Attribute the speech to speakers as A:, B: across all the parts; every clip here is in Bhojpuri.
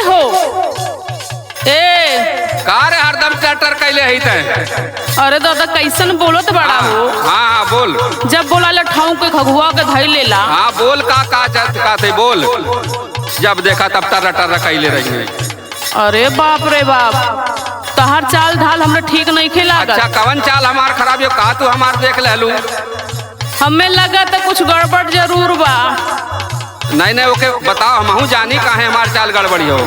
A: हो ए
B: का रे हरदम चटर कैले ही ते।
A: अरे दादा कैसन बोलत बड़ा हो।
B: हाँ बोल।
A: जब बोला ले ठाऊ के खगुआ के धई लेला।
B: हाँ बोल का थे बोल। जब देखा तब टर कैले रही।
A: अरे बाप रे बाप, तहर चाल ढाल हमरे ठीक नहीं खेला।
B: अच्छा कवन चाल हमार खराब हो कहा तू हमार देख लू।
A: हमें लगा तो कुछ गड़बड़ जरूर बा।
B: नहीं ओके बताओ हम जानी काहे हमार चाल गड़बड़ी हो।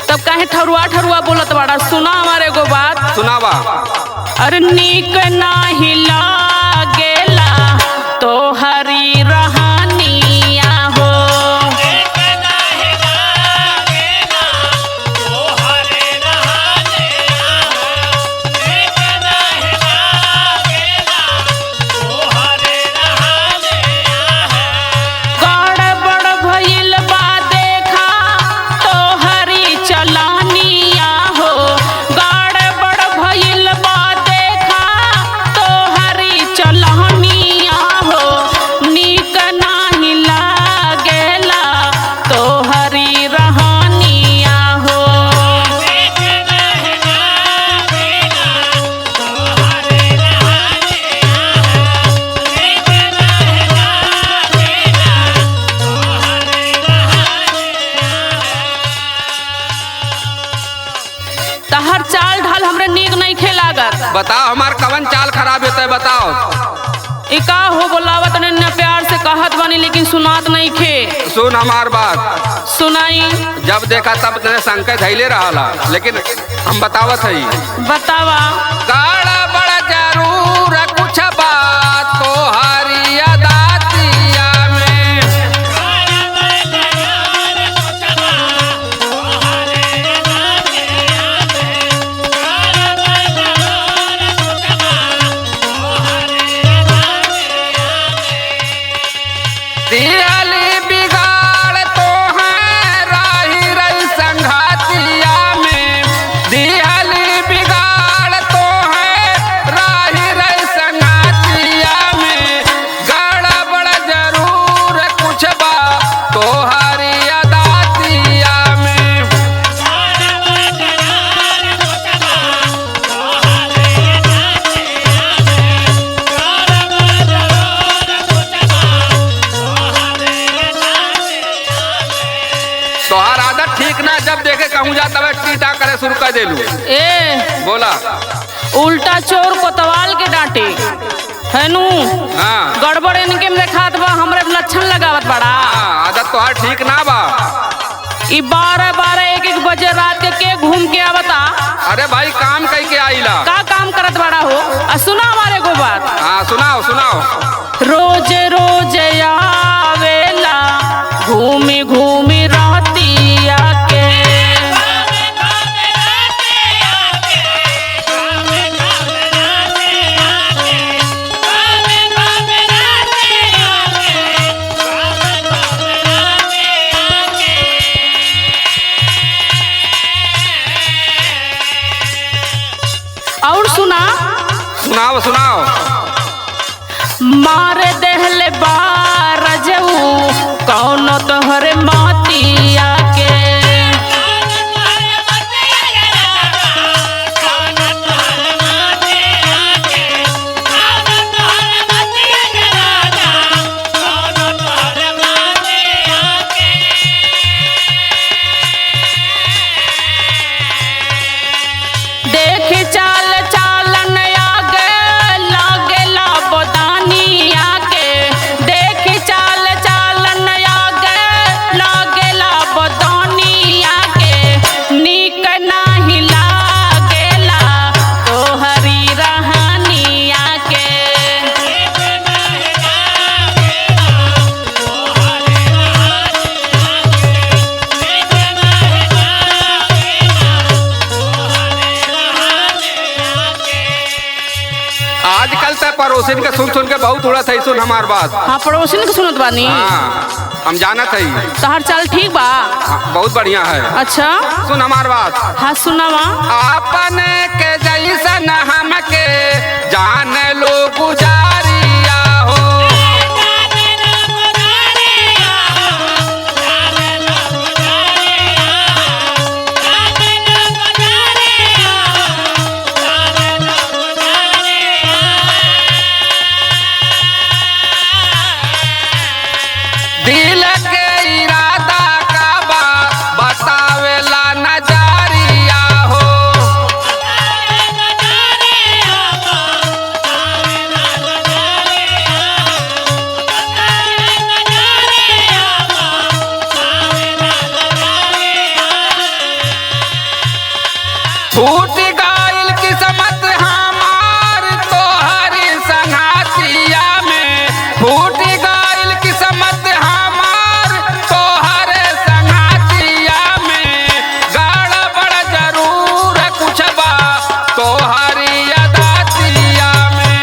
A: तब काहे ठरुआ ठरुआ बोलत बड़ा। सुना हमारे को बात।
B: सुनावा।
A: अरे नीक नाही लागेला तो हरी रहनिया हो। तहर चाल ढाल हमरे नीक नहीं खेलागत।
B: बताओ हमार कवन चाल खराब होता है बताओ।
A: इका हो बोलावत न प्यार से कहत बानी लेकिन सुनात नहीं खे।
B: सुन हमार बात।
A: सुनाई।
B: जब देखा तब तेरे संकट धैले रहा लेकिन हम बतावत है।
A: बतावा।
B: गाड़ा बड़ा जरूर कुछ बात तो हरी दातिया में। दियाली बिगाड़ तो है राही रही संघातिया में। दियाली बिगाड़ तो है राही रही संघातिया में। गाड़ा बड़ा जरूर कुछ बा तो हरी दातिया में। तोहार आदत ठीक ना। जब देखे कहूँ जा तब टीटा करे शुरू कर देलू।
A: ए
B: बोला।
A: उल्टा चोर कोतवाल के डांटे है नू।
B: हाँ
A: गड़बड़ इनके में देखात बा हमरे लक्षण लगावत बड़ा।
B: आदत तोहार ठीक ना बा।
A: ई 12 1 बजे रात के घूम के आवता।
B: अरे भाई काम कई के आईला।
A: का काम करत बड़ा हो। सुना हमारे को बात।
B: हाँ सुनाओ सुनाओ।
A: रोज रोज आवेला घूमी घूमी रहतिया के। और सुनाओ
B: सुनाओ।
A: मारे देहले बारजऊ कौन तोहरे मातिया के। देख चाल चालन आगे लागेला बदानिया के। देख चाल चालन आगे लागेला बदानिया के। नीक नाही लागेला तोहरी रहनिया के।
B: आजकल तो पड़ोसिन के सुन के बहुत उड़त है। सुन हमार बात।
A: हाँ पड़ोसिन के सुनत बानी।
B: हाँ हम जानत है।
A: तहर चाल ठीक बा।
B: हाँ, बहुत बढ़िया है।
A: अच्छा
B: सुन हमार बात।
A: हाँ सुनावा।
B: अपने के जैसन हमके जान लो गुजारिया हो। छूट गइल किस्मत हमार तोहरी संघातिया में, छूट गइल किस्मत हमार तोहरे संघातिया में, गड़बड़ जरूर कुछ बा तोहरी अदातिया में।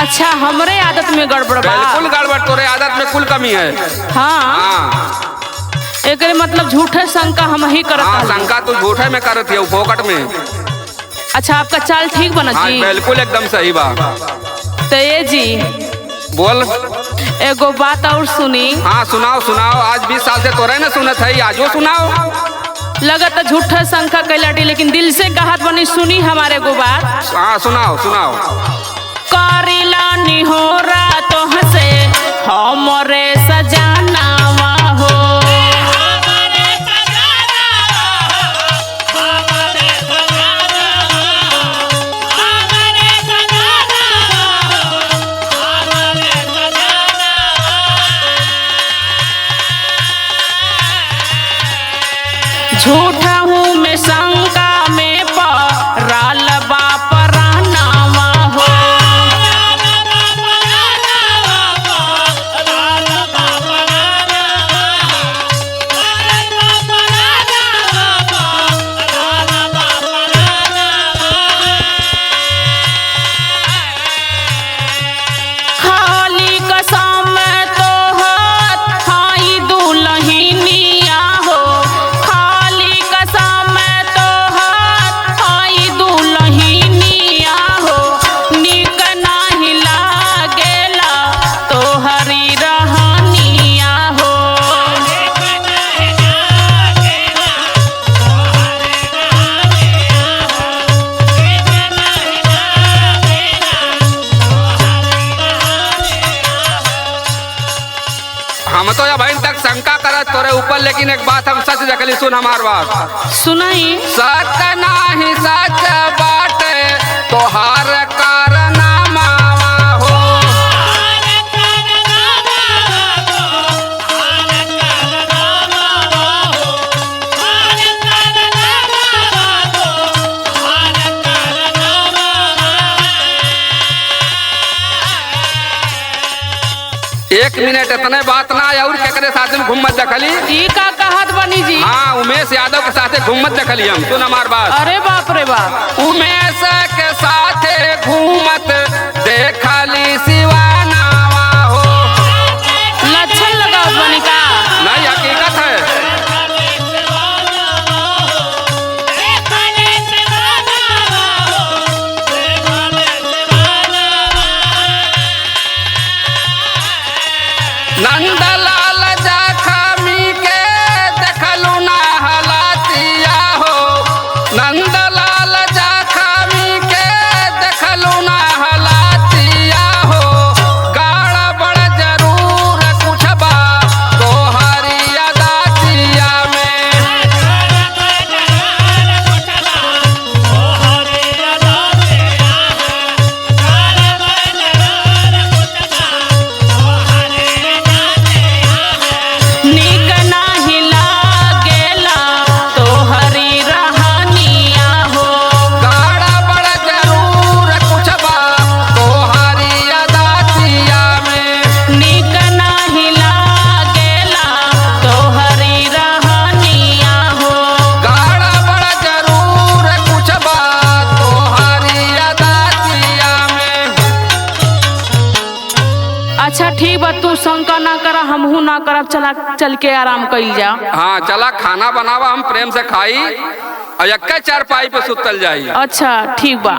A: अच्छा हमरे आदत में गड़बड़ बा?
B: बिल्कुल गड़बड़, तोरे आदत में कुल कमी है।
A: हाँ,
B: हाँ
A: एकरे मतलब झूठे शंका हम ही करत
B: हाँ,
A: हली।
B: शंका तू झूठे में करत है फोकट में।
A: अच्छा आपका चाल ठीक बना
B: हाँ
A: जी?
B: बिल्कुल एकदम सही बा।
A: तो ये जी
B: बोल।
A: एगो बात और सुनी।
B: हाँ सुनाओ सुनाओ, आज 20 साल से तोरे न सुनत है, आजो सुनाओ।
A: लगत झूठा शंका कैलाटी, लेकिन दिल से कहत बनी, सुनी हमारे एगो बात।
B: हाँ सुनाओ सुनाओ।
A: करिला निहोरा तोहसे हमरे सजनावा हो, झूठा हूँ मैं शंका में पराल बापरानावा हो। खाली कसम तोहर हाई दुल्हनिया हो, खाली कसम तोहर हाई दुल्हनिया हो, निक नाही लागेला तोहरी रहनिया हो।
B: हम तो अब तक शंका करत तोरे ऊपर, लेकिन एक बात हम सच देखली, सुन हमार बात।
A: सुनाई।
B: सच नाही सच बाटे तोहार कारनामा हो, एक मिनट इतने बात ना और केकरे साथ में घूमत देखली।
A: ई का कहत बनी जी?
B: हाँ उमेश यादव के साथे घूमत देखली हम, सुन हमार बात।
A: अरे बाप रे बाप।
B: उमेश के साथे घूमत देखली शिवानावा हो।
A: लक्षण लगाओ बनी का?
B: नहीं हकीकत है। नंदलाल जखमी के देखलू ना हलातिया हो, नंदलाल जखमी के देखलू ना हलातिया हो, गड़बड़ जरूर कुछ बा तोहरी अदातिया में।
A: निक नाही लागेला तोहरी रहनिया हो,
B: गड़बड़ जरूर कुछ बा तोहरी अदातिया में।
A: निक नाही लागेला तोहरी रहनिया हो।
B: गड़बड़ जरूर कुछ बा तोहरी अदातिया में।
A: अच्छा ठीक बा, तू शंका ना करा, हमहू ना करब, चला चल के आराम कइल जा।
B: हाँ चला खाना बनावा, हम प्रेम से खाई और एक चारपाई पे सुतल जाई।
A: अच्छा ठीक बा।